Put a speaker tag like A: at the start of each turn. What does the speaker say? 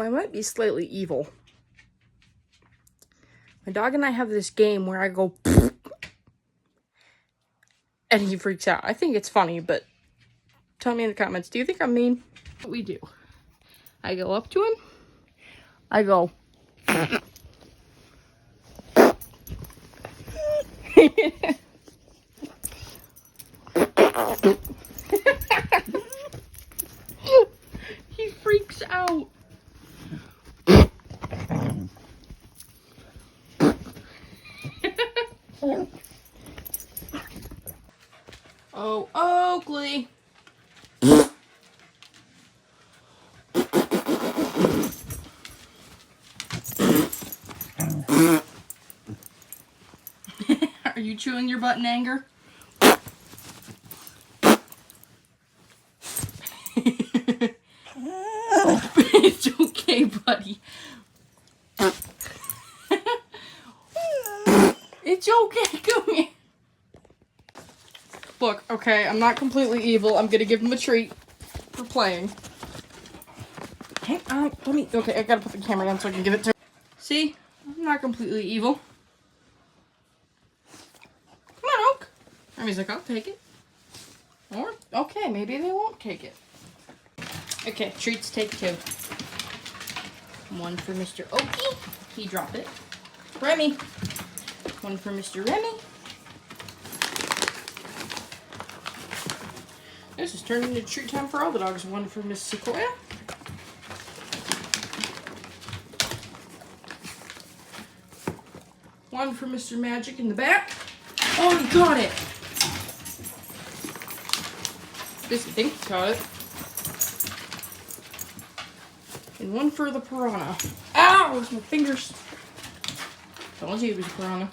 A: I might be slightly evil. My dog and I have this game where I go and he freaks out. I think it's funny, but tell me in the comments, do you think I'm mean? What we do. I go up to him. I go. He freaks out. Oh, Oakley. Are you chewing your butt in anger? It's okay, buddy. It's okay, come here. Look, okay, I'm not completely evil. I'm gonna give him a treat for playing. Hang on, okay, I gotta put the camera down so I can give it to him. See? I'm not completely evil. Come on, Oak. And he's like, I'll take it. Or, okay, maybe they won't take it. Okay, treats take 2. One for Mr. Oakie. He dropped it. Remy. One for Mr. Remy. This is turning into treat time for all the dogs. One for Miss Sequoia. One for Mr. Magic in the back. Oh, he got it! This I think he got it. And one for the piranha. Ow! It was my fingers. Told you it was a piranha.